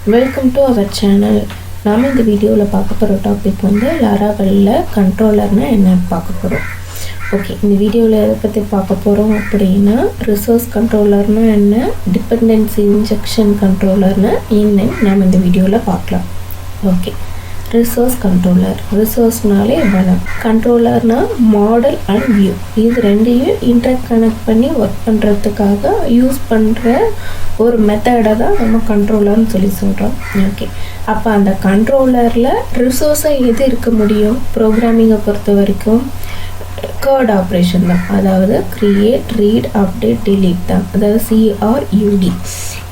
Welcome to our channel. நாம் இந்த வீடியோவில் பார்க்க போகிற டாபிக் வந்து லாராவெல்லில் கண்ட்ரோலர்னா என்னன்னு பார்க்க போகிறோம். ஓகே, இந்த வீடியோவில் எதை பற்றி பார்க்க போகிறோம் அப்படின்னா ரிசோர்ஸ் கண்ட்ரோலர்னா என்ன, டிபெண்டன்சி இன்ஜெக்ஷன் கண்ட்ரோலர்னா என்னன்னு நாம் இந்த வீடியோவில் பார்க்கலாம். ஓகே, ரிசோர்ஸ் கண்ட்ரோலர், ரிசோர்ஸ்னாலே வளம், கண்ட்ரோலர்னா மாடல் அண்ட் வியூ, இது ரெண்டையும் இன்டர் கனெக்ட் பண்ணி ஒர்க் பண்ணுறதுக்காக யூஸ் பண்ணுற ஒரு மெத்தடை தான் நம்ம கண்ட்ரோலர்னு சொல்லி சொல்கிறோம். ஓகே, அப்போ அந்த கண்ட்ரோலரில் ரிசோர்ஸை எது இருக்க முடியும்? ப்ரோக்ராமிங்கை பொறுத்த வரைக்கும் கேர்ட் ஆப்ரேஷன் தான், அதாவது கிரியேட், ரீட், அப்டேட், டிலீட் தான், அதாவது CRUD.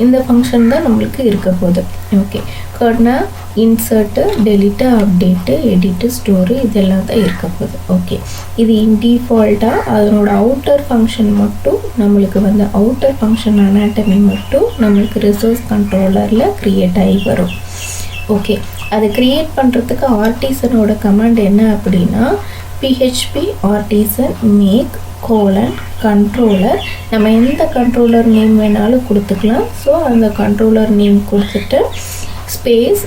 இந்த ஃபங்க்ஷன் தான் நம்மளுக்கு இருக்க போகுது. ஓகே, கேர்ட்னா insert, delete, update, edit, store, இதெல்லாம் தான் இருக்க போகுது. ஓகே, இது டிஃபால்ட்டாக அதனோட அவுட்டர் ஃபங்க்ஷன் மட்டும் நம்மளுக்கு வந்து அவுட்டர் ஃபங்க்ஷன் அனாட்டமி மட்டும் நம்மளுக்கு ரிசோர்ஸ் கண்ட்ரோலரில் க்ரியேட் ஆகி வரும். ஓகே, அதை க்ரியேட் பண்ணுறதுக்கு ஆர்டிசனோட கமாண்ட் என்ன அப்படின்னா PHP artisan make கண்ட்ரோலர், நம்ம எந்த கண்ட்ரோலர் நேம் வேணாலும் கொடுத்துக்கலாம். ஸோ அந்த கண்ட்ரோலர் நேம் கொடுத்துட்டு ஸ்பேஸ்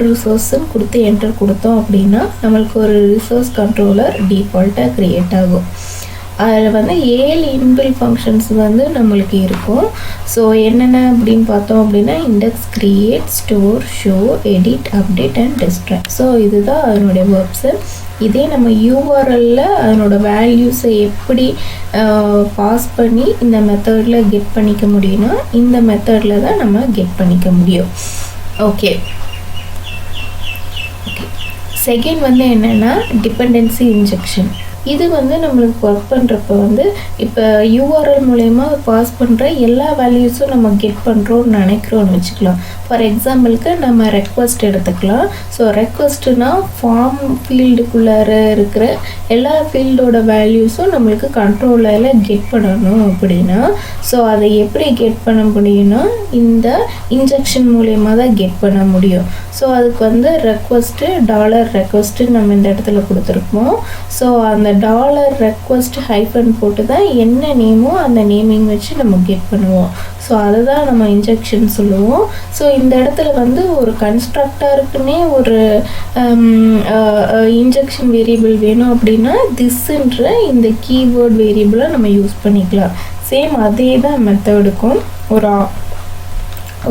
_ரிசோர்ஸ்ன்னு கொடுத்து என்டர் கொடுத்தோம் அப்படின்னா நம்மளுக்கு ஒரு ரிசோர்ஸ் கண்ட்ரோலர் டிஃபால்ட்டாக க்ரியேட் ஆகும். அதில் வந்து 7 இன்பில் ஃபங்க்ஷன்ஸ் வந்து நம்மளுக்கு இருக்கும். ஸோ என்னென்ன அப்படின்னு பார்த்தோம் அப்படின்னா index, create, store, show, edit, update and distract. So இதுதான் அதனுடைய ஒர்க்ஸு. இதே நம்ம URLல அதனோட வேல்யூஸை எப்படி பாஸ் பண்ணி இந்த மெத்தடில் கெட் பண்ணிக்க முடியும்னா இந்த மெத்தடில் தான் நம்ம கெட் பண்ணிக்க முடியும். ஓகே, செகண்ட் வந்து என்னென்னா டிபெண்டன்சி இன்ஜெக்ஷன். இது வந்து நம்மளுக்கு ஒர்க் பண்ணுறப்ப வந்து இப்போ URL மூலயமா பாஸ் பண்ணுற எல்லா வேல்யூஸும் நம்ம கெட் பண்ணுறோன்னு நினைக்கிறோன்னு வச்சுக்கலாம். ஃபார் எக்ஸாம்பிளுக்கு நம்ம ரெக்வஸ்ட் எடுத்துக்கலாம். ஸோ ரெக்வஸ்ட்டுனா ஃபார்ம் ஃபீல்டுக்குள்ளார இருக்கிற எல்லா ஃபீல்டோட வேல்யூஸும் நம்மளுக்கு கண்ட்ரோலரில் கெட் பண்ணணும் அப்படின்னா ஸோ அதை எப்படி கெட் பண்ண முடியும்னா இந்த இன்ஜெக்ஷன் மூலயமா தான் கெட் பண்ண முடியும். ஸோ அதுக்கு வந்து $request நம்ம இந்த இடத்துல கொடுத்துருக்கோம். ஸோ அந்த $request ஹைஃபன் போட்டு தான் என்ன நேமோ அந்த நேமிங் வச்சு நம்ம கெட் பண்ணுவோம். ஸோ அதை தான் நம்ம இன்ஜெக்ஷன் சொல்லுவோம். ஸோ இந்த இடத்துல வந்து ஒரு கன்ஸ்ட்ரக்டருக்குன்னே ஒரு இன்ஜெக்ஷன் வேரியபிள் வேணும் அப்படின்னா திஸ்ன்ற இந்த கீவேர்ட் வேரியபிளை நம்ம யூஸ் பண்ணிக்கலாம். சேம் அதே தான் மெத்தடுக்கும்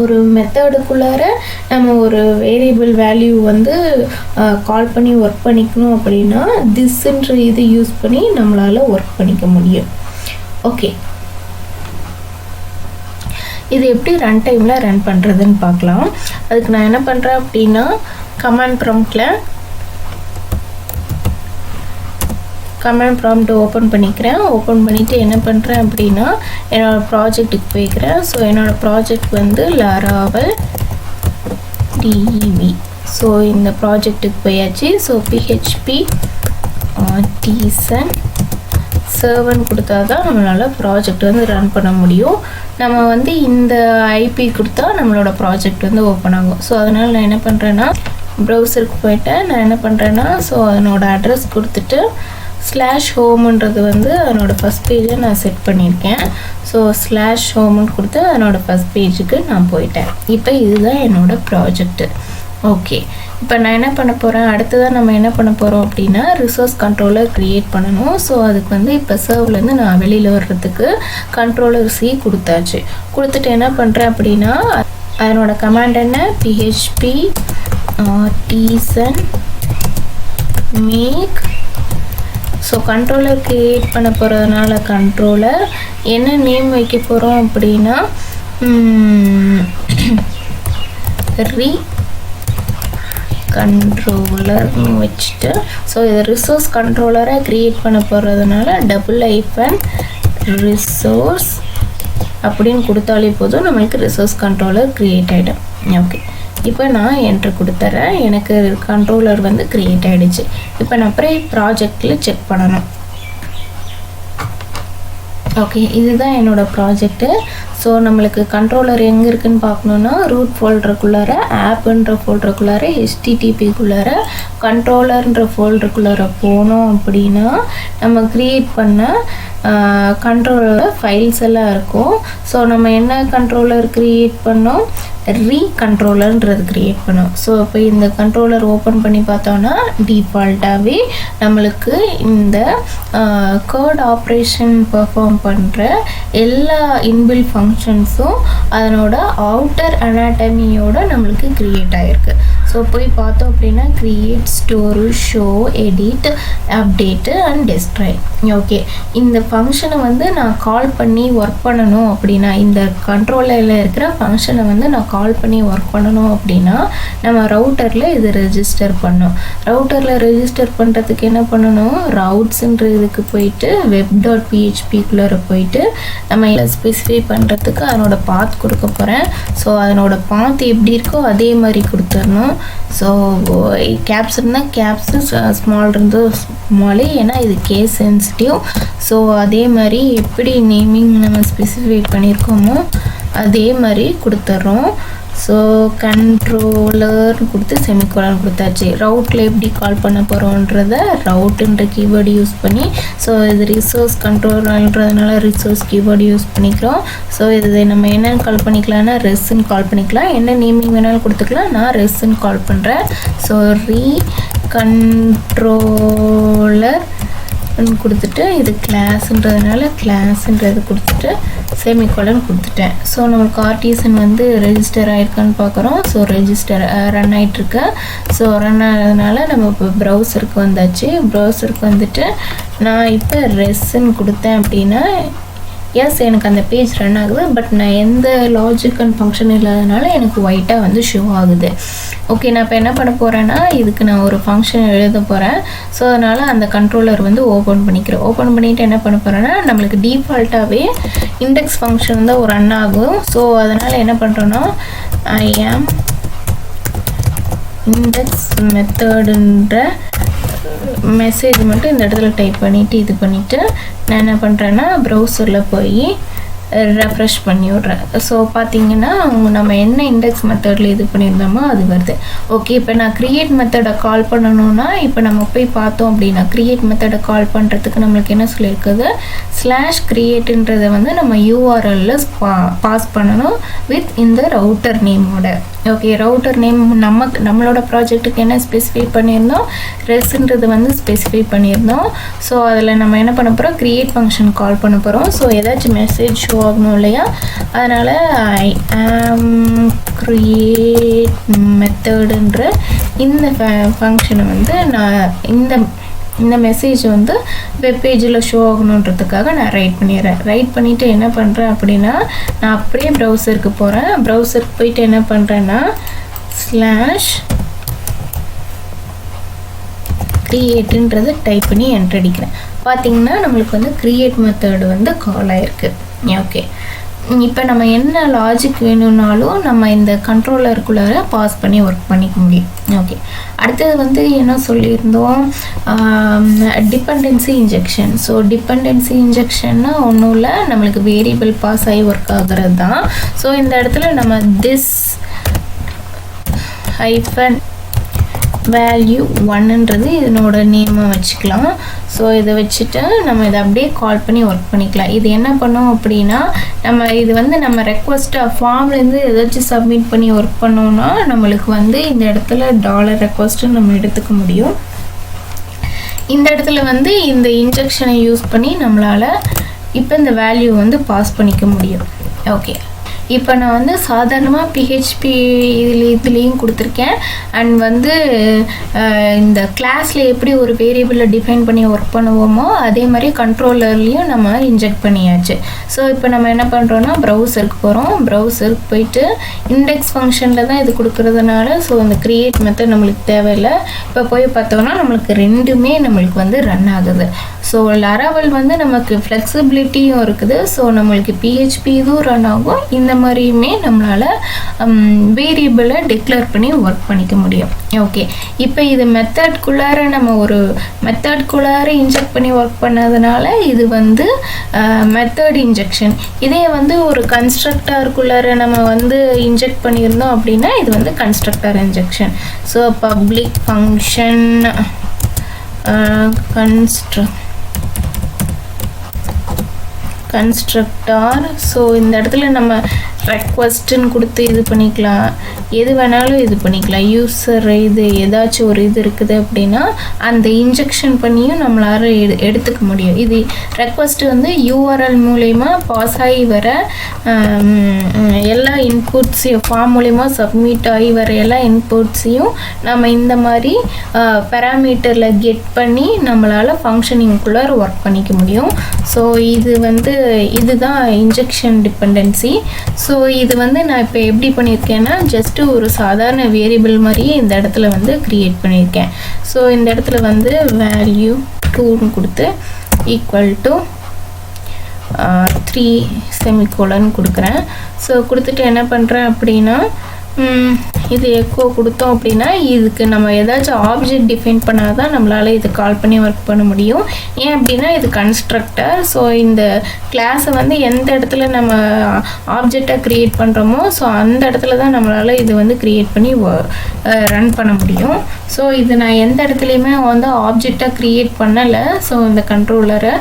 ஒரு மெத்தடுக்குள்ளார நம்ம ஒரு வேரியபிள் வேல்யூ வந்து கால் பண்ணி ஒர்க் பண்ணிக்கணும் அப்படின்னா திஸ்ன்ற இது யூஸ் பண்ணி நம்மளால் ஒர்க் பண்ணிக்க முடியும். ஓகே, இது எப்படி ரன் டைமில் ரன் பண்ணுறதுன்னு பார்க்கலாம். அதுக்கு நான் என்ன பண்ணுறேன் அப்படின்னா கமாண்ட் ப்ராம்ப்ட் ஓப்பன் பண்ணிக்கிறேன். ஓப்பன் பண்ணிவிட்டு என்ன பண்ணுறேன் அப்படின்னா என்னோடய ப்ராஜெக்ட்டுக்கு போய்க்கிறேன். ஸோ என்னோடய ப்ராஜெக்ட் வந்து Laravel DEV. ஸோ இந்த ப்ராஜெக்ட்டுக்கு போயாச்சு. ஸோ PHP artisan சர்வன் கொடுத்தா தான் நம்மளால் ப்ராஜெக்ட் வந்து ரன் பண்ண முடியும். நம்ம வந்து இந்த IP கொடுத்தா நம்மளோட ப்ராஜெக்ட் வந்து ஓப்பன் ஆகும். ஸோ அதனால் நான் என்ன பண்ணுறேன்னா ப்ரௌசருக்கு போயிட்டேன். நான் என்ன பண்ணுறேன்னா ஸோ அதனோட அட்ரஸ் கொடுத்துட்டு /homeன்றது வந்து அதனோட ஃபஸ்ட் பேஜை நான் செட் பண்ணியிருக்கேன். ஸோ /homeன்னு கொடுத்து அதனோட ஃபஸ்ட் பேஜுக்கு நான் போயிட்டேன். இப்போ இதுதான் என்னோடய ப்ராஜெக்ட்டு. ஓகே, இப்போ நான் என்ன பண்ண போகிறேன், அடுத்ததான் நம்ம என்ன பண்ண போகிறோம் அப்படின்னா ரிசோர்ஸ் கண்ட்ரோலர் க்ரியேட் பண்ணணும். ஸோ அதுக்கு வந்து இப்போ சர்வ்லேருந்து நான் வெளியில் வர்றதுக்கு கண்ட்ரோலர் C கொடுத்தாச்சு. கொடுத்துட்டு என்ன பண்ணுறேன் அப்படின்னா அதனோட கமாண்ட் என்ன PHP artisan make. So controller create பண்ண போகிறதுனால கண்ட்ரோலர் என்ன நேம் வைக்க போகிறோம் அப்படின்னா கண்ட்ரோலர்னு வச்சுட்டு ஸோ இது ரிசோர்ஸ் கண்ட்ரோலரை க்ரியேட் பண்ண போகிறதுனால _resource அப்படின்னு கொடுத்தாலே போதும் நம்மளுக்கு ரிசோர்ஸ் கண்ட்ரோலர் க்ரியேட் ஆகிடும். ஓகே, இப்போ நான் என்ட்ரு கொடுத்துட்றேன். எனக்கு கண்ட்ரோலர் வந்து க்ரியேட் ஆகிடுச்சு. இப்போ நான் அப்புறம் ப்ராஜெக்டில் செக் பண்ணணும். ஓகே, இதுதான் என்னோடய ப்ராஜெக்ட்டு. ஸோ நம்மளுக்கு கண்ட்ரோலர் எங்கே இருக்குதுன்னு பார்க்கணுன்னா ரூட் ஃபோல்டருக்குள்ளார ஆப்புன்ற ஃபோல்டருக்குள்ளார HTTPக்குள்ளார கண்ட்ரோலர்ன்ற ஃபோல்டருக்குள்ளார போனோம் அப்படின்னா நம்ம க்ரியேட் பண்ண கண்ட்ரோலர் ஃபைல்ஸ் எல்லாம் இருக்கும். ஸோ நம்ம என்ன கண்ட்ரோலர் க்ரியேட் பண்ணோம், ரீகண்ட்ரோலர்ன்றது க்ரியேட் பண்ணோம். ஸோ இப்போ இந்த கண்ட்ரோலர் ஓப்பன் பண்ணி பார்த்தோன்னா டிஃபால்ட்டாகவே நம்மளுக்கு இந்த கோட் ஆப்ரேஷன் பெர்ஃபார்ம் பண்ணுற எல்லா இன்பில் ஃபங்க்ஷன்ஸும் அதனோட அவுட்டர் அனாட்டமியோட நம்மளுக்கு க்ரியேட் ஆகிருக்கு. ஸோ போய் பார்த்தோம் அப்படின்னா create, store, show, edit, update and destroy. Okay, இந்த ஃபங்க்ஷனை வந்து நான் கால் பண்ணி ஒர்க் பண்ணணும் அப்படின்னா, இந்த கண்ட்ரோலரில் இருக்கிற ஃபங்க்ஷனை வந்து நான் கால் பண்ணி ஒர்க் பண்ணணும் அப்படின்னா நம்ம ரவுட்டரில் இது ரெஜிஸ்டர் பண்ணணும். ரவுட்டரில் ரெஜிஸ்டர் பண்ணுறதுக்கு என்ன பண்ணணும், ரவுட்ஸுன்ற இதுக்கு போயிட்டு web.phpக்குள்ளே போயிட்டு நம்ம ஸ்பெசிஃபை பண்ணுறதுக்கு அதனோட பாத் கொடுக்க போகிறேன். ஸோ அதனோட பாத் எப்படி இருக்கோ அதே மாதிரி கொடுத்துடணும். ஸோ கேப்ஸ் இருந்தால் கேப்ஸு, ஸ்மால் இருந்தோ ஸ்மாலு, ஏன்னா இது கேஸ் சென்சிட்டிவ். ஸோ அதே மாதிரி எப்படி நேமிங் நம்ம ஸ்பெசிஃபை பண்ணியிருக்கோமோ அதே மாதிரி கொடுத்துட்றோம். ஸோ கண்ட்ரோலர்னு கொடுத்து செமிகோலன் கொடுத்தாச்சு. ரவுட்டில் எப்படி கால் பண்ண போகிறோன்றத ரவுட்டுன்ற கீவேர்டு யூஸ் பண்ணி, ஸோ இது ரிசோர்ஸ் கண்ட்ரோலர்ன்றதுனால ரிசோர்ஸ் கீவேர்டு யூஸ் பண்ணிக்கிறோம். ஸோ இது நம்ம என்னென்னு கால் பண்ணிக்கலாம்னா ரெஸ்ன்னு கால் பண்ணிக்கலாம். என்ன நேமிங் வேணாலும் கொடுத்துக்கலாம். நான் ரெஸ்ன்னு கால் பண்ணுறேன். ஸோ ரீகண்ட்ரோலர் கொடுத்துட்டு இது கிளாஸ்ன்றதுனால கிளாஸ்ன்றது கொடுத்துட்டு செமிகோலன் கொடுத்துட்டேன். ஸோ நம்மளுக்கு ஆர்டிசன் வந்து ரெஜிஸ்டர் ஆகிருக்கான்னு பார்க்குறோம். ஸோ ரெஜிஸ்டர் ரன் ஆகிட்டுருக்கு. ஸோ ரன் ஆனதுனால நம்ம இப்போ ப்ரௌசருக்கு வந்தாச்சு. ப்ரௌசருக்கு வந்துட்டு நான் இப்போ ரெஸ்ன்னு கொடுத்தேன் அப்படின்னா எஸ் எனக்கு அந்த பேஜ் ரன் ஆகுது. பட் நான் எந்த லாஜிக் அண்ட் ஃபங்க்ஷன் இல்லாதனால எனக்கு ஒயிட்டாக வந்து ஷோ ஆகுது. ஓகே, நான் இப்போ என்ன பண்ண போகிறேன்னா இதுக்கு நான் ஒரு ஃபங்க்ஷன் எழுத போகிறேன். ஸோ அதனால் அந்த கண்ட்ரோலர் வந்து ஓப்பன் பண்ணிக்கிறேன். ஓப்பன் பண்ணிவிட்டு என்ன பண்ண போகிறேன்னா நம்மளுக்கு டிஃபால்ட்டாகவே இண்டெக்ஸ் ஃபங்க்ஷன் தான் ஒரு ரன் ஆகும். ஸோ அதனால் என்ன பண்ணுறோன்னா ஐ ஆம் இண்டெக்ஸ் மெத்தடுன்ற மெசேஜ் மட்டும் இந்த இடத்துல டைப் பண்ணிவிட்டு இது பண்ணிவிட்டு நான் என்ன பண்ணுறேன்னா ப்ரௌசரில் போய் ரெஃப்ரெஷ் பண்ணி விட்றேன். ஸோ பார்த்தீங்கன்னா நம்ம என்ன இண்டெக்ஸ் மெத்தடில் இது பண்ணியிருந்தோமோ அது வருது. ஓகே, இப்போ நான் க்ரியேட் மெத்தடை கால் பண்ணணுன்னா இப்போ நம்ம போய் பார்த்தோம் அப்படின்னா க்ரியேட் மெத்தடை கால் பண்ணுறதுக்கு நம்மளுக்கு என்ன சொல்லியிருக்குது, /createன்றதை வந்து நம்ம யூஆர்எல்லில் பாஸ் பண்ணணும் வித் இந்த ரவுட்டர் நேமோட. ஓகே, ரவுட்டர் நேம் நம்மளோட ப்ராஜெக்ட்டுக்கு என்ன ஸ்பெசிஃபை பண்ணியிருந்தோம், ரெஸ்ன்றது வந்து ஸ்பெசிஃபை பண்ணியிருந்தோம். ஸோ அதில் நம்ம என்ன பண்ண போகிறோம், க்ரியேட் ஃபங்க்ஷன் கால் பண்ண போகிறோம். ஸோ ஏதாச்சும் மெசேஜ் ஷோ ஆகணும் இல்லையா, அதனால் ஐ ஆம் க்ரியேட் மெத்தடுன்ற இந்த ஃபங்க்ஷனை வந்து நான் இந்த மெசேஜ் வந்து வெப்பேஜில் ஷோ ஆகணுன்றதுக்காக நான் ரைட் பண்ணிடுறேன். ரைட் பண்ணிவிட்டு என்ன பண்ணுறேன் அப்படின்னா நான் அப்படியே ப்ரௌசருக்கு போகிறேன். ப்ரௌசருக்கு போயிட்டு என்ன பண்ணுறேன்னா /createன்றதை டைப் பண்ணி என்டர் அடிக்கிறேன். பார்த்திங்கன்னா நம்மளுக்கு வந்து க்ரியேட் மெத்தடு வந்து கால் ஆகிருக்கு. ஓகே, இப்போ நம்ம என்ன லாஜிக் வேணும்னாலும் நம்ம இந்த கண்ட்ரோலருக்குள்ளார பாஸ் பண்ணி ஒர்க் பண்ணிக்க முடியும். ஓகே, அடுத்தது வந்து என்ன சொல்லியிருந்தோம், டிபெண்டன்சி இன்ஜெக்ஷன். ஸோ டிபெண்டன்சி இன்ஜெக்ஷன்னா ஒன்றும் இல்லை, நம்மளுக்கு வேரியபிள் பாஸ் ஆகி ஒர்க் ஆகிறது தான். ஸோ இந்த இடத்துல நம்ம திஸ் -value 1ன்றது இதனோட நேமை வச்சுக்கலாம். ஸோ இதை வச்சுட்டு நம்ம இதை அப்படியே கால் பண்ணி ஒர்க் பண்ணிக்கலாம். இது என்ன பண்ணோம் அப்படின்னா நம்ம இது வந்து நம்ம ரெக்வஸ்ட்டாக ஃபார்ம்லேருந்து ஏதாச்சும் சப்மிட் பண்ணி ஒர்க் பண்ணோம்னா நம்மளுக்கு வந்து இந்த இடத்துல $requestன்னு நம்ம எடுத்துக்க முடியும். இந்த இடத்துல வந்து இந்த இன்ஜெக்ஷனை யூஸ் பண்ணி நம்மளால் இப்போ இந்த வேல்யூ வந்து பாஸ் பண்ணிக்க முடியும். ஓகே, இப்போ நான் வந்து சாதாரணமாக PHP இதுலேயும் கொடுத்துருக்கேன். அண்ட் வந்து இந்த கிளாஸில் எப்படி ஒரு வேரியபிளை டிஃபைன் பண்ணி ஒர்க் பண்ணுவோமோ அதே மாதிரி கண்ட்ரோலர்லேயும் நம்ம இன்ஜெக்ட் பண்ணியாச்சு. ஸோ இப்போ நம்ம என்ன பண்ணுறோன்னா ப்ரௌசருக்கு போகிறோம். ப்ரௌசருக்கு போயிட்டு இண்டெக்ஸ் ஃபங்க்ஷனில் தான் இது கொடுக்குறதுனால ஸோ இந்த க்ரியேட் மெத்தட் நம்மளுக்கு தேவையில்லை. இப்போ போய் பார்த்தோம்னா நம்மளுக்கு ரெண்டுமே நம்மளுக்கு வந்து ரன் ஆகுது. ஸோ Laravel வந்து நமக்கு ஃப்ளெக்சிபிலிட்டியும் இருக்குது. ஸோ நம்மளுக்கு PHP இதுவும் ரன் ஆகும். இந்த மாதிரியுமே நம்மளால் வேரியபிளை டிக்ளேர் பண்ணி ஒர்க் பண்ணிக்க முடியும். ஓகே, இப்போ இது மெத்தட்குள்ளார நம்ம ஒரு மெத்தட்குள்ளார இன்ஜெக்ட் பண்ணி ஒர்க் பண்ணதுனால இது வந்து மெத்தட் இன்ஜெக்ஷன். இதே வந்து ஒரு கன்ஸ்ட்ரக்டருக்குள்ளார நம்ம வந்து இன்ஜெக்ட் பண்ணியிருந்தோம் அப்படின்னா இது வந்து constructor injection. So public function constructor. So இந்த இடத்துல நம்ம ரெக்வஸ்ட்டுன்னு கொடுத்து இது பண்ணிக்கலாம், எது வேணாலும் இது பண்ணிக்கலாம். யூசர் இது ஏதாச்சும் ஒரு இது இருக்குது அப்படின்னா அந்த இன்ஜெக்ஷன் பண்ணியும் நம்மளால் எடுத்துக்க முடியும். இது ரெக்வஸ்ட்டு வந்து யூஆர்எல் மூலயமா பாஸ் ஆகி வர எல்லா இன்புட்ஸையும் ஃபார்ம் மூலயமா சப்மிட் ஆகி வர எல்லா இன்புட்ஸையும் நம்ம இந்த மாதிரி பேராமீட்டரில் கெட் பண்ணி நம்மளால் ஃபங்க்ஷனிங்குள்ளே ஒர்க் பண்ணிக்க முடியும். ஸோ இது வந்து இதுதான் இன்ஜெக்ஷன் டிபெண்டன்சி. ஸோ இது வந்து நான் இப்போ எப்படி பண்ணியிருக்கேன்னா ஜஸ்ட்டு ஒரு சாதாரண வேரியபிள் மாதிரியே இந்த இடத்துல வந்து க்ரியேட் பண்ணியிருக்கேன். ஸோ இந்த இடத்துல வந்து வேல்யூ 2ன்னு கொடுத்து ஈக்குவல் டு 3 செமிகோலன் கொடுக்குறேன். ஸோ கொடுத்துட்டு என்ன பண்ணுறேன் அப்படின்னா இது எக்கோ கொடுத்தோம் அப்படின்னா இதுக்கு நம்ம ஏதாச்சும் ஆப்ஜெக்ட் டிஃபைன் பண்ணால் தான் நம்மளால் இது கால் பண்ணி ஒர்க் பண்ண முடியும். ஏன் அப்படின்னா இது கன்ஸ்ட்ரக்டர். ஸோ இந்த கிளாஸை வந்து எந்த இடத்துல நம்ம ஆப்ஜெக்டாக க்ரியேட் பண்ணுறோமோ ஸோ அந்த இடத்துல தான் நம்மளால் இது வந்து க்ரியேட் பண்ணி ரன் பண்ண முடியும். ஸோ இது நான் எந்த இடத்துலையுமே வந்து ஆப்ஜெக்டாக க்ரியேட் பண்ணலை. ஸோ இந்த கண்ட்ரோலரை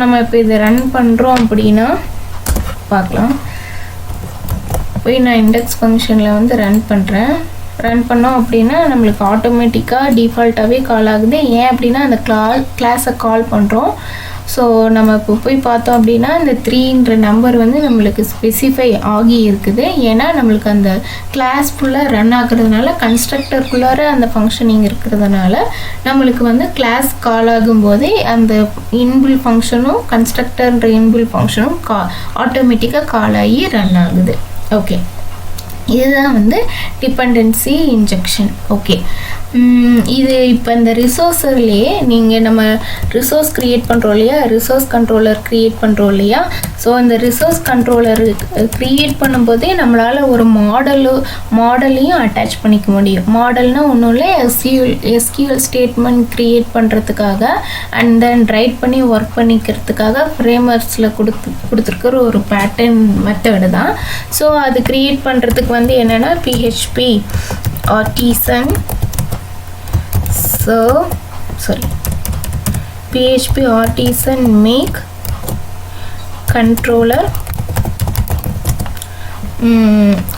நம்ம இப்போ இதை ரன் பண்ணுறோம் அப்படின்னா பார்க்கலாம். போய் நான் இண்டெக்ஸ் ஃபங்க்ஷனில் வந்து ரன் பண்ணோம் அப்படின்னா நம்மளுக்கு ஆட்டோமேட்டிக்காக டிஃபால்ட்டாகவே கால் ஆகுது. ஏன் அப்படின்னா அந்த கிளாஸை கால் பண்ணுறோம். ஸோ நம்ம இப்போ போய் பார்த்தோம் அப்படின்னா இந்த 3ன்ற நம்பர் வந்து நம்மளுக்கு ஸ்பெசிஃபை ஆகி இருக்குது. ஏன்னா நம்மளுக்கு அந்த கிளாஸ் ஃபுல்லாக ரன் ஆகுறதுனால கன்ஸ்ட்ரக்டருக்குள்ளார அந்த ஃபங்க்ஷனிங் இருக்கிறதுனால நம்மளுக்கு வந்து கிளாஸ் கால் ஆகும்போதே அந்த இன்பில் ஃபங்க்ஷனும் கன்ஸ்ட்ரக்டர்ன்ற இன்பில் ஃபங்க்ஷனும் ஆட்டோமேட்டிக்காக கால் ஆகி ரன் ஆகுது. ஓகே, இதுதான் வந்து டிபெண்டன்சி இன்ஜெக்ஷன். ஓகே, இது இப்போ இந்த ரிசோர்ஸ்லேயே நீங்கள் நம்ம ரிசோர்ஸ் க்ரியேட் பண்ணுறோம் இல்லையா, ரிசோர்ஸ் கண்ட்ரோலர் க்ரியேட் பண்ணுறோம் இல்லையா. ஸோ அந்த ரிசோர்ஸ் கண்ட்ரோலர் க்ரியேட் பண்ணும்போதே நம்மளால் ஒரு மாடலையும் அட்டாச் பண்ணிக்க முடியும். மாடல்னால் ஒன்றும் இல்லை, எஸ்கியூஎல் ஸ்டேட்மெண்ட் க்ரியேட் பண்ணுறதுக்காக அண்ட் தென் ரைட் பண்ணி ஒர்க் பண்ணிக்கிறதுக்காக ஃப்ரேம்வொர்க்ஸில் கொடுத்துருக்கிற ஒரு பேட்டர்ன் மெத்தடு தான். ஸோ அது க்ரியேட் பண்ணுறதுக்கு வந்து என்னென்னா PHP-13 PHP-13 make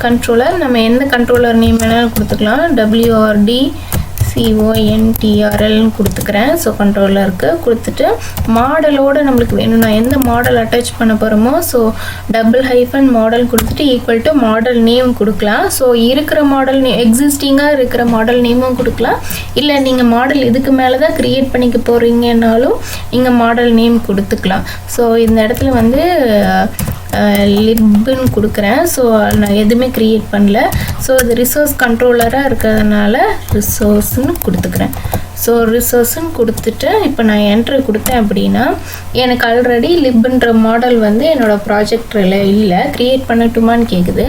கண்ட்ரோலர் நம்ம எந்த கண்ட்ரோலர் நேம் வேணாலும் கொடுத்துக்கலாம். WRDCONTRLன்னு கொடுத்துக்கிறேன். ஸோ கண்ட்ரோலருக்கு கொடுத்துட்டு மாடலோடு நம்மளுக்கு வேணும், நான் எந்த மாடல் அட்டாச் பண்ண போகிறோமோ ஸோ $- கொடுத்துட்டு ஈக்குவல் டு மாடல் நேம் கொடுக்கலாம். ஸோ இருக்கிற மாடல் எக்ஸிஸ்டிங்காக இருக்கிற மாடல் நேமும் கொடுக்கலாம். இல்லை நீங்கள் மாடல் இதுக்கு மேலே தான் க்ரியேட் பண்ணிக்க போகிறீங்கன்னாலும் நீங்கள் மாடல் நேம் கொடுத்துக்கலாம். ஸோ இந்த இடத்துல வந்து லிப்னு கொடுக்குறேன். ஸோ நான் எதுவுமே க்ரியேட் பண்ணல. ஸோ இது ரிசோர்ஸ் கண்ட்ரோலராக இருக்கிறதுனால ரிசோர்ஸ்ன்னு கொடுத்துக்கிறேன். ஸோ ரிசோர்ஸ்ன்னு கொடுத்துட்டு இப்போ நான் என்ட்ரு கொடுத்தேன் அப்படின்னா எனக்கு ஆல்ரெடி லிப்ன்ற மாடல் வந்து என்னோடய ப்ராஜெக்டில் இல்லை, க்ரியேட் பண்ணட்டுமான்னு கேட்குது.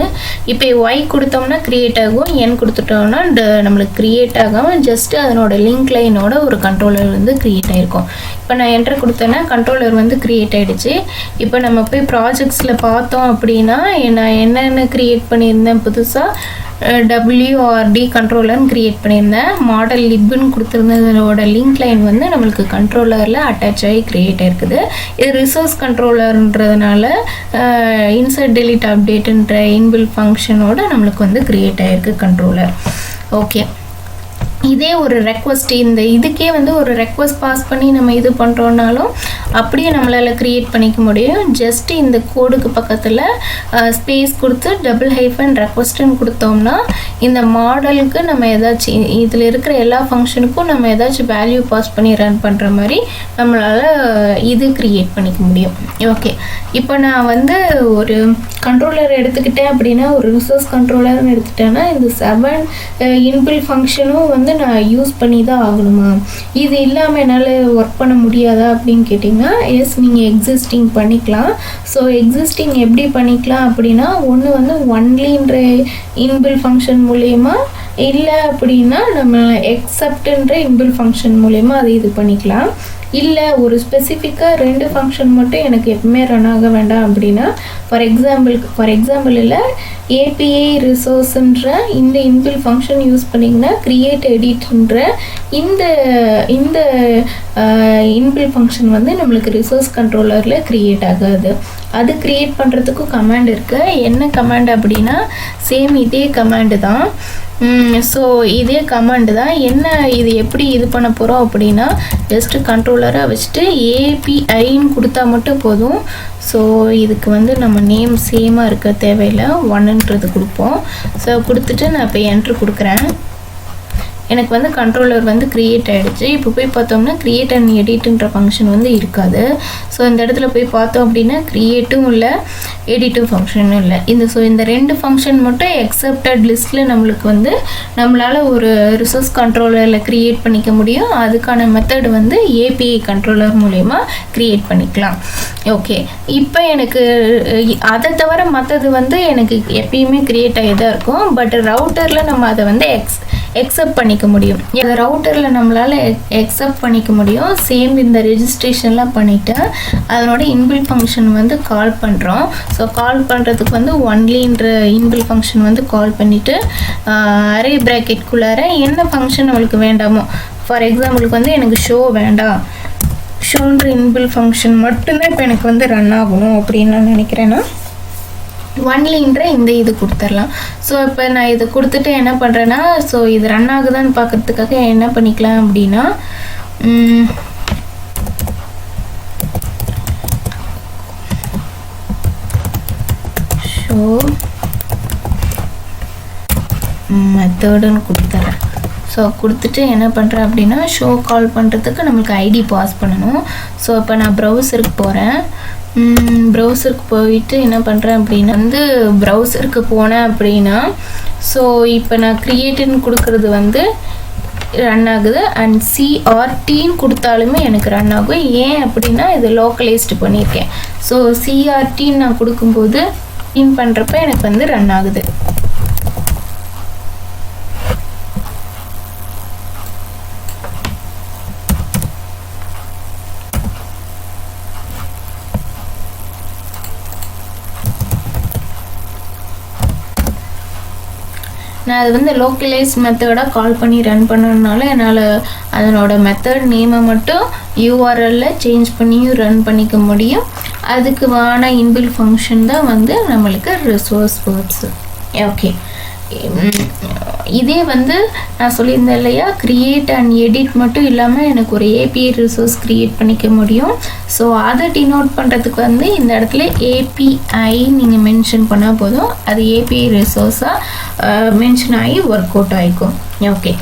இப்போ ஒய் கொடுத்தோம்னா க்ரியேட் ஆகும், என் கொடுத்துட்டோம்னா நம்மளுக்கு க்ரியேட் ஆகாமல் ஜஸ்ட்டு அதனோட லிங்க் லைனோட ஒரு கண்ட்ரோலர் வந்து க்ரியேட் ஆகிருக்கும். இப்போ நான் என்ட்ரு கொடுத்தேன்னா கண்ட்ரோலர் வந்து க்ரியேட் ஆகிடுச்சு. இப்போ நம்ம போய் ப்ராஜெக்ட்ஸில் பார்த்தோம் அப்படின்னா நான் என்னென்ன க்ரியேட் பண்ணியிருந்தேன், புதுசாக WRD கண்ட்ரோலர்னு க்ரியேட் பண்ணியிருந்தேன். மாடல் லிப்னு கொடுத்துருந்ததோட லிங்க் லைன் வந்து நம்மளுக்கு கண்ட்ரோலரில் அட்டாச் ஆகி க்ரியேட் ஆகிருக்குது. இது ரிசோர்ஸ் கண்ட்ரோலர்ன்றதுனால இன்சர்ட் டெலிட் அப்டேட்டுன்ற இன்பில் ஃபங்க்ஷனோட நம்மளுக்கு வந்து க்ரியேட் ஆகிருக்கு கண்ட்ரோலர். ஓகே, இதே ஒரு ரெக்வஸ்ட் இந்த இதுக்கே வந்து ஒரு ரெக்வஸ்ட் பாஸ் பண்ணி நம்ம இது பண்ணுறோன்னாலும் அப்படியே நம்மளால் க்ரியேட் பண்ணிக்க முடியும். ஜஸ்ட்டு இந்த கோடுக்கு பக்கத்தில் ஸ்பேஸ் கொடுத்து $- கொடுத்தோம்னா இந்த மாடலுக்கு நம்ம ஏதாச்சும் இதில் இருக்கிற எல்லா ஃபங்க்ஷனுக்கும் நம்ம ஏதாச்சும் வேல்யூ பாஸ் பண்ணி ரன் பண்ணுற மாதிரி நம்மளால் இது க்ரியேட் பண்ணிக்க முடியும். ஓகே, இப்போ நான் வந்து ஒரு கண்ட்ரோலர் எடுத்துக்கிட்டேன் அப்படின்னா ஒரு ரிசோர்ஸ் கண்ட்ரோலர்னு எடுத்துட்டேன்னா இந்த 7 இன்பில் ஃபங்க்ஷனும் வந்து நான் யூஸ் பண்ணி தான் ஆகணுமா, இது இல்லாமல் என்னால் ஒர்க் பண்ண முடியாதா அப்படின்னு கேட்டிங்கன்னா எஸ், நீங்கள் எக்ஸிஸ்டிங் பண்ணிக்கலாம். ஸோ எக்ஸிஸ்டிங் எப்படி பண்ணிக்கலாம் அப்படின்னா ஒன்று வந்து ஒன்லின்ற இன்பில் ஃபங்க்ஷன் மூலயமா, இல்லை அப்படின்னா நம்ம எக்ஸப்ட்ன்ற இன்பில் ஃபங்க்ஷன் மூலயமா அதை இது பண்ணிக்கலாம். இல்லை ஒரு ஸ்பெசிஃபிக்காக 2 ஃபங்க்ஷன் மட்டும் எனக்கு எப்பவுமே ரன் ஆக வேண்டாம் அப்படின்னா ஃபார் எக்ஸாம்பிள் இல்லை ஏபிஐ ரிசோர்ஸ்ன்ற இந்த இன்பில் ஃபங்க்ஷன் யூஸ் பண்ணிங்கன்னா கிரியேட் எடிட்ன்ற இந்த இன்பில் ஃபங்க்ஷன் வந்து நம்மளுக்கு ரிசோர்ஸ் கண்ட்ரோலரில் க்ரியேட் ஆகாது. அது க்ரியேட் பண்ணுறதுக்கும் கமாண்ட் இருக்குது. என்ன கமாண்ட் அப்படின்னா சேம் இதே கமாண்டு தான். ஸோ இதே கமாண்டு தான். என்ன இது எப்படி இது பண்ண போகிறோம் அப்படின்னா ஜஸ்ட்டு கண்ட்ரோலராக வச்சுட்டு ஏபிஐன்னு கொடுத்தா மட்டும் போதும். ஸோ இதுக்கு வந்து நம்ம நேம் சேமாக இருக்க தேவையில்லை, 1ன்றது கொடுப்போம். ஸோ கொடுத்துட்டு நான் இப்போ என்ட்ரு கொடுக்குறேன். எனக்கு வந்து கண்ட்ரோலர் வந்து க்ரியேட் ஆகிடுச்சு. இப்போ போய் பார்த்தோம்னா க்ரியேட் அண்ட் எடிட்டுன்ற ஃபங்க்ஷன் வந்து இருக்காது. ஸோ இந்த இடத்துல போய் பார்த்தோம் அப்படின்னா க்ரியேட்டும் இல்லை, எடிட்டும் ஃபங்க்ஷனும் இல்லை. ஸோ இந்த 2 ஃபங்க்ஷன் மட்டும் எக்ஸப்டட் லிஸ்ட்டில் நம்மளுக்கு வந்து நம்மளால் ஒரு ரிசோர்ஸ் கண்ட்ரோலரில் க்ரியேட் பண்ணிக்க முடியும். அதுக்கான மெத்தட் வந்து ஏபிஐ கண்ட்ரோலர் மூலயமா க்ரியேட் பண்ணிக்கலாம். ஓகே, இப்போ எனக்கு அதை தவிர மற்றது வந்து எனக்கு எப்பயுமே க்ரியேட் ஆகி தான் இருக்கும். பட் ரவுட்டரில் நம்ம அதை வந்து எக்ஸப்ட் பண்ணிக்க முடியும். இந்த ரவுட்டரில் நம்மளால் எக்ஸப்ட் பண்ணிக்க முடியும். சேம் இந்த ரெஜிஸ்ட்ரேஷன்லாம் பண்ணிவிட்டு அதனோட இன்பில் ஃபங்க்ஷன் வந்து கால் பண்ணுறோம். ஸோ கால் பண்ணுறதுக்கு வந்து ஒன்லின்ற இன்பில் ஃபங்க்ஷன் வந்து கால் பண்ணிவிட்டு அரே ப்ராக்கெட்குள்ளார என்ன ஃபங்க்ஷன் நம்மளுக்கு வேண்டாமோ, ஃபார் எக்ஸாம்பிளுக்கு வந்து எனக்கு ஷோ வேண்டாம், ஷோன்ற இன்பில் ஃபங்க்ஷன் மட்டும்தான் இப்போ எனக்கு வந்து ரன் ஆகணும் அப்படின்னு நான் நினைக்கிறேன்னா ஒன்லின்ற இந்த இது கொடுத்துடலாம். ஸோ இப்போ நான் இதை கொடுத்துட்டு என்ன பண்ணுறேன்னா, ஸோ இது ரன் ஆகுதான்னு பார்க்குறதுக்காக என்ன பண்ணிக்கலாம் அப்படின்னா ஷோ மெத்தடுன்னு கொடுத்துட்றேன். ஸோ கொடுத்துட்டு என்ன பண்ணுறேன் அப்படின்னா ஷோ கால் பண்ணுறதுக்கு நம்மளுக்கு ஐடி பாஸ் பண்ணணும். ஸோ இப்போ நான் ப்ரௌசருக்கு போகிறேன். ப்ரௌசருக்கு போயிட்டு என்ன பண்ணுறேன் அப்படின்னா வந்து ப்ரௌசருக்கு போனேன் அப்படின்னா ஸோ இப்போ நான் க்ரியேட்டுன்னு கொடுக்குறது வந்து ரன் ஆகுது. அண்ட் சிஆர்டின்னு கொடுத்தாலுமே எனக்கு ரன் ஆகும். ஏன் அப்படின்னா இது லோக்கலைஸ்டு பண்ணியிருக்கேன். ஸோ சிஆர்டின்னு நான் கொடுக்கும்போது இன் பண்ணுறப்ப எனக்கு வந்து ரன் ஆகுது. நான் அது வந்து லோக்கலைஸ் மெத்தடாக கால் பண்ணி ரன் பண்ணதுனால என்னால் அதனோட மெத்தட் நேமை மட்டும் யூஆர்எல்லில் சேஞ்ச் பண்ணியும் ரன் பண்ணிக்க முடியும். அதுக்கு வான இன்பில் ஃபங்க்ஷன் தான் வந்து நம்மளுக்கு ரிசோர்ஸ் வேர்ட்ஸு. ஓகே, இதே வந்து நான் சொல்லியிருந்தேன் இல்லையா, க்ரியேட் அண்ட் எடிட் மட்டும் இல்லாமல் எனக்கு ஒரு ஏபிஐ ரிசோர்ஸ் க்ரியேட் பண்ணிக்க முடியும். ஸோ அதை டினோட் பண்ணுறதுக்கு வந்து இந்த இடத்துல ஏபிஐ நீங்கள் மென்ஷன் பண்ணால் போதும், அது ஏபிஐ ரிசோர்ஸாக மென்ஷன் ஆகி ஒர்க் அவுட் ஆகிக்கும். ஓகே,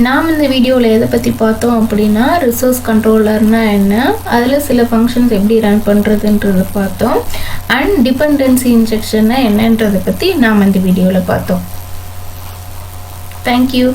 நாம் இந்த வீடியோவில் எதை பற்றி பார்த்தோம் அப்படின்னா ரிசோர்ஸ் கண்ட்ரோலர்னால் என்ன, அதில் சில ஃபங்க்ஷன்ஸ் எப்படி ரன் பண்ணுறதுன்றதை பார்த்தோம். அண்ட் டிபெண்டன்சி இன்ஜெக்ஷன்னா என்னன்றதை பற்றி நாம் இந்த வீடியோவில் பார்த்தோம். தேங்க்யூ.